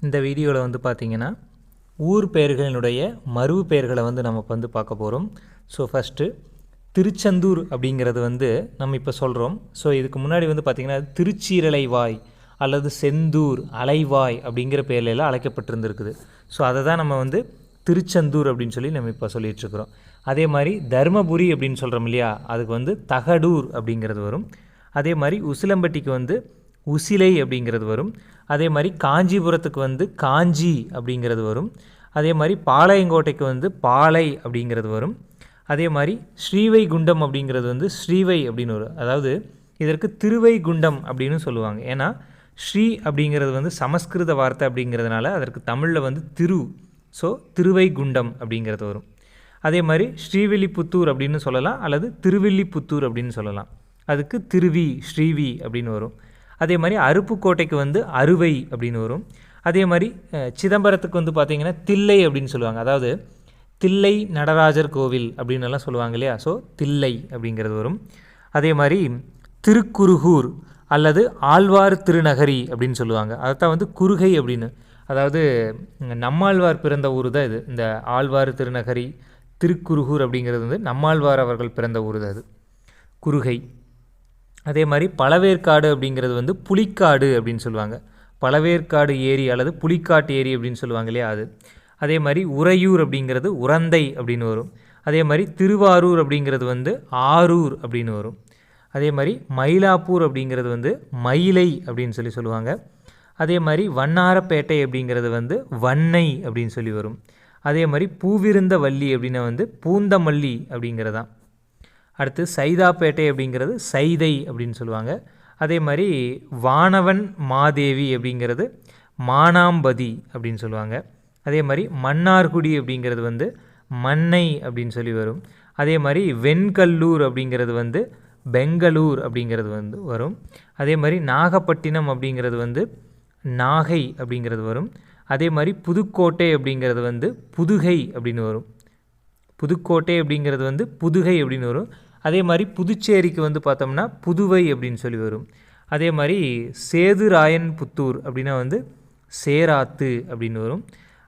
இந்த வீடியோவில் வந்து பார்த்திங்கன்னா ஊர் பெயர்களினுடைய மறு பெயர்களை வந்து நமக்கு வந்து பார்க்க போகிறோம். ஸோ ஃபஸ்ட்டு திருச்செந்தூர் அப்படிங்கிறது வந்து நம்ம இப்போ சொல்கிறோம். ஸோ இதுக்கு முன்னாடி வந்து பார்த்திங்கன்னா திருச்சீரலைவாய் அல்லது செந்தூர் அலைவாய் அப்படிங்கிற பேர்லாம் அழைக்கப்பட்டிருந்துருக்குது. ஸோ அதை தான் நம்ம வந்து திருச்செந்தூர் அப்படின்னு சொல்லி நம்ம இப்போ சொல்லிகிட்ருக்குறோம். அதே மாதிரி தருமபுரி அப்படின்னு சொல்கிறோம் இல்லையா, அதுக்கு வந்து தகடூர் அப்படிங்கிறது வரும். அதே மாதிரி உசிலம்பட்டிக்கு வந்து உசிலை அப்படிங்கிறது வரும். அதே மாதிரி காஞ்சிபுரத்துக்கு வந்து காஞ்சி அப்படிங்கிறது வரும். அதே மாதிரி பாளையங்கோட்டைக்கு வந்து பாலை அப்படிங்கிறது வரும். அதே மாதிரி ஸ்ரீவைகுண்டம் அப்படிங்கிறது வந்து ஸ்ரீவை அப்படின்னு வரும். அதாவது இதற்கு திருவைகுண்டம் அப்படின்னு சொல்லுவாங்க. ஏன்னா ஸ்ரீ அப்படிங்கிறது வந்து சமஸ்கிருத வார்த்தை அப்படிங்கிறதுனால அதற்கு தமிழில் வந்து திரு, ஸோ திருவைகுண்டம் அப்படிங்கிறது வரும். அதே மாதிரி ஸ்ரீவில்லிபுத்தூர் அப்படின்னு சொல்லலாம், அல்லது திருவில்லிபுத்தூர் அப்படின்னு சொல்லலாம். அதுக்கு திருவி ஸ்ரீவி அப்படின்னு வரும். அதே மாதிரி அருப்புக்கோட்டைக்கு வந்து அறுவை அப்படின்னு வரும். அதே மாதிரி சிதம்பரத்துக்கு வந்து பார்த்திங்கன்னா தில்லை அப்படின்னு சொல்லுவாங்க. அதாவது தில்லை நடராஜர் கோவில் அப்படின்னு எல்லாம் சொல்லுவாங்க இல்லையா, ஸோ தில்லை அப்படிங்கிறது வரும். அதே மாதிரி திருக்குருகூர் அல்லது ஆழ்வார் திருநகரி அப்படின்னு சொல்லுவாங்க. அதைத்தான் வந்து குறுகை அப்படின்னு, அதாவது நம்மாழ்வார் பிறந்த ஊர் தான் இது. இந்த ஆழ்வார் திருநகரி திருக்குருகூர் அப்படிங்கிறது வந்து நம்மாழ்வார் அவர்கள் பிறந்த ஊர் தான் அது, குறுகை. அதே மாதிரி பழவேற்காடு அப்படிங்கிறது வந்து புலிக்காடு அப்படின்னு சொல்லுவாங்க. பழவேற்காடு ஏரி அல்லது புலிக்காட்டு ஏரி அப்படின்னு சொல்லுவாங்க இல்லையா, அது. அதே மாதிரி உறையூர் அப்படிங்கிறது உரந்தை அப்படின்னு வரும். அதே மாதிரி திருவாரூர் அப்படிங்கிறது வந்து ஆரூர் அப்படின்னு வரும். அதே மாதிரி மயிலாப்பூர் அப்படிங்கிறது வந்து மயிலை அப்படின்னு சொல்லுவாங்க. அதே மாதிரி வண்ணாரப்பேட்டை அப்படிங்கிறது வந்து வண்ணை அப்படின்னு சொல்லி வரும். அதே மாதிரி பூவிருந்த வள்ளி அப்படின்னா வந்து பூந்தமல்லி அப்படிங்கிறதான். அடுத்து சைதாப்பேட்டை அப்படிங்கிறது சைதை அப்படின்னு சொல்லுவாங்க. அதே மாதிரி வானவன் மாதேவி அப்படிங்கிறது மானாம்பதி அப்படின்னு சொல்லுவாங்க. அதே மாதிரி மன்னார்குடி அப்படிங்கிறது வந்து மன்னை அப்படின்னு சொல்லி வரும். அதே மாதிரி வெண்கல்லூர் அப்படிங்கிறது வந்து பெங்களூர் அப்படிங்கிறது வந்து வரும். அதே மாதிரி நாகப்பட்டினம் அப்படிங்கிறது வந்து நாகை அப்படிங்கிறது வரும். அதே மாதிரி புதுக்கோட்டை அப்படிங்கிறது வந்து புதுகை அப்படின்னு வரும். புதுக்கோட்டை அப்படிங்கிறது வந்து புதுகை அப்படின்னு வரும். அதே மாதிரி புதுச்சேரிக்கு வந்து பார்த்தோம்னா புதுவை அப்படின்னு சொல்லி வரும். அதே மாதிரி சேதுராயன் புத்தூர் அப்படின்னா வந்து சேராத்து அப்படின்னு வரும்.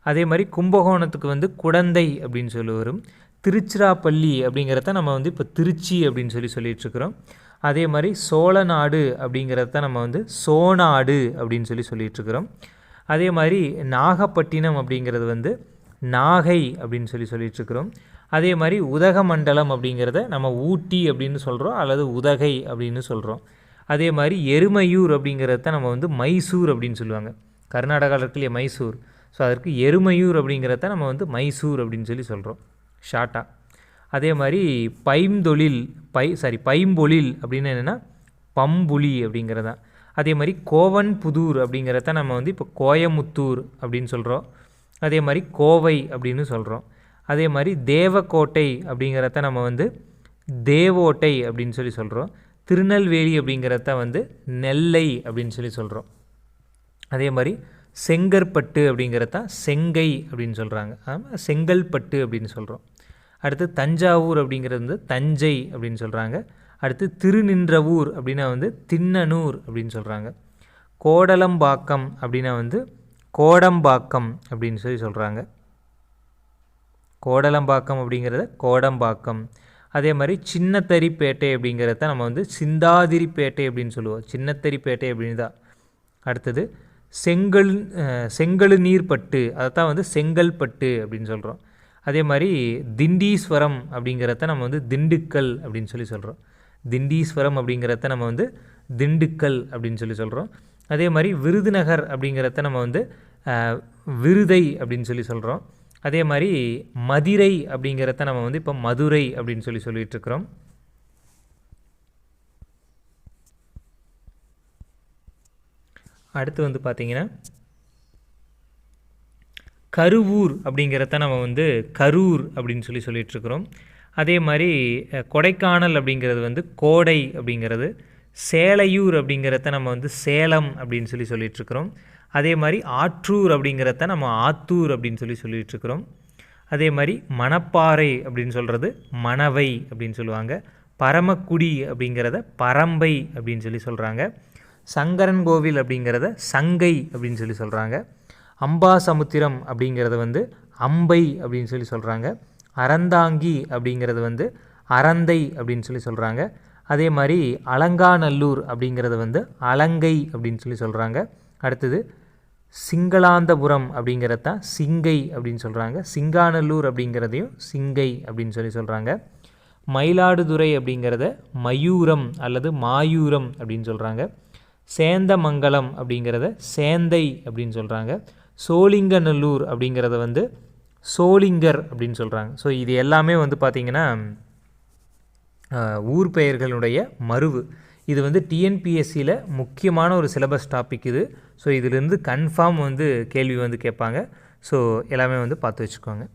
அதே மாதிரி கும்பகோணத்துக்கு வந்து குடந்தை அப்படின்னு சொல்லி வரும். திருச்சிராப்பள்ளி அப்படிங்கிறத நம்ம வந்து இப்போ திருச்சி அப்படின்னு சொல்லிகிட்ருக்குறோம். அதே மாதிரி சோழநாடு அப்படிங்கிறத நம்ம வந்து சோநாடு அப்படின்னு சொல்லிகிட்ருக்குறோம். அதே மாதிரி நாகப்பட்டினம் அப்படிங்கிறது வந்து நாகை அப்படின்னு சொல்லிகிட்ருக்குறோம். அதே மாதிரி உதகமண்டலம் அப்படிங்கிறத நம்ம ஊட்டி அப்படின்னு சொல்கிறோம், அல்லது உதகை அப்படின்னு சொல்கிறோம். அதே மாதிரி எருமையூர் அப்படிங்கிறத நம்ம வந்து மைசூர் அப்படின்னு சொல்லுவாங்க. கர்நாடகாவில் இருக்கலையே மைசூர், ஸோ அதற்கு எருமையூர் அப்படிங்கிறத நம்ம வந்து மைசூர் அப்படின்னு சொல்கிறோம் ஷார்ட்டாக. அதே மாதிரி பைம்பொழில் அப்படின்னு என்னென்னா பம்புலி அப்படிங்கிறதான். அதே மாதிரி கோவன்புதூர் அப்படிங்கிறத நம்ம வந்து இப்போ கோயமுத்தூர் அப்படின்னு சொல்கிறோம். அதே மாதிரி கோவை அப்படின்னு சொல்கிறோம். அதே மாதிரி தேவக்கோட்டை அப்படிங்கிறத நம்ம வந்து தேவோட்டை அப்படின்னு சொல்கிறோம். திருநெல்வேலி அப்படிங்கிறத வந்து நெல்லை அப்படின்னு சொல்கிறோம். அதே மாதிரி செங்கற்பட்டு அப்படிங்கிறத செங்கை அப்படின்னு சொல்கிறாங்க. ஆமாம், செங்கல்பட்டு அப்படின்னு சொல்கிறோம். அடுத்து தஞ்சாவூர் அப்படிங்கிறது வந்து தஞ்சை அப்படின்னு சொல்கிறாங்க. அடுத்து திருநின்றவூர் அப்படின்னா வந்து திண்ணனூர் அப்படின்னு சொல்கிறாங்க. கோடலம்பாக்கம் அப்படின்னா வந்து கோடம்பாக்கம் அப்படின்னு சொல்கிறாங்க. கோடலம்பாக்கம் அப்படிங்கிறத கோடம்பாக்கம். அதே மாதிரி சின்னத்தரிப்பேட்டை அப்படிங்கிறத நம்ம வந்து சிந்தாதிரிப்பேட்டை அப்படின்னு சொல்லுவோம். சின்னத்தரிப்பேட்டை அப்படின்னு தான். அடுத்தது செங்கழு நீர்பட்டு, அதை தான் வந்து செங்கல்பட்டு அப்படின்னு சொல்கிறோம். அதே மாதிரி திண்டீஸ்வரம் அப்படிங்கிறத நம்ம வந்து திண்டுக்கல் அப்படின்னு சொல்கிறோம். திண்டீஸ்வரம் அப்படிங்கிறத நம்ம வந்து திண்டுக்கல் அப்படின்னு சொல்கிறோம். அதே மாதிரி விருதுநகர் அப்படிங்கிறத நம்ம வந்து விருதை அப்படின்னு சொல்கிறோம். அதே மாதிரி மதுரை அப்படிங்கிறத நம்ம வந்து இப்போ மதுரை அப்படின்னு சொல்லிகிட்ருக்குறோம். அடுத்து வந்து பார்த்திங்கன்னா கருவூர் அப்படிங்கிறத நம்ம வந்து கரூர் அப்படின்னு சொல்லிகிட்ருக்குறோம். அதே மாதிரி கொடைக்கானல் அப்படிங்கிறது வந்து கோடை அப்படிங்கிறது. சேலையூர் அப்படிங்கிறத நம்ம வந்து சேலம் அப்படின்னு சொல்லிகிட்ருக்குறோம். அதே மாதிரி ஆற்றூர் அப்படிங்கிறத நம்ம ஆத்தூர் அப்படின்னு சொல்லிகிட்ருக்குறோம். அதே மாதிரி மணப்பாறை அப்படின்னு சொல்கிறது மணவை அப்படின்னு சொல்லுவாங்க. பரமக்குடி அப்படிங்கிறத பரம்பை அப்படின்னு சொல்கிறாங்க. சங்கரன் கோவில் அப்படிங்கிறத சங்கை அப்படின்னு சொல்கிறாங்க. அம்பாசமுத்திரம் அப்படிங்கிறத வந்து அம்பை அப்படின்னு சொல்லி சொல்கிறாங்க. அறந்தாங்கி அப்படிங்கிறது வந்து அறந்தை அப்படின்னு சொல்லி சொல்கிறாங்க. அதே மாதிரி அலங்காநல்லூர் அப்படிங்கிறது வந்து அலங்கை அப்படின்னு சொல்லி சொல்கிறாங்க. அடுத்தது சிங்களாந்தபுரம் அப்படிங்கிறது தான் சிங்கை அப்படின்னு சொல்கிறாங்க. சிங்காநல்லூர் அப்படிங்கிறதையும் சிங்கை அப்படின்னு சொல்லி சொல்கிறாங்க. மயிலாடுதுறை அப்படிங்கிறத மயூரம் அல்லது மாயூரம் அப்படின்னு சொல்கிறாங்க. சேந்தமங்கலம் அப்படிங்கிறத சேந்தை அப்படின்னு சொல்கிறாங்க. சோழிங்கநல்லூர் அப்படிங்கிறத வந்து சோளிங்கர் அப்படின்னு சொல்கிறாங்க. ஸோ இது எல்லாமே வந்து பார்த்திங்கன்னா ஊர் பெயர்களுடைய மருவு. இது வந்து டிஎன்பிஎஸ்சியில் முக்கியமான ஒரு சிலபஸ் டாபிக் இது. ஸோ இதிலிருந்து கன்ஃபார்ம் வந்து கேள்வி வந்து கேட்பாங்க. ஸோ எல்லாமே வந்து பார்த்து வச்சுக்கோங்க.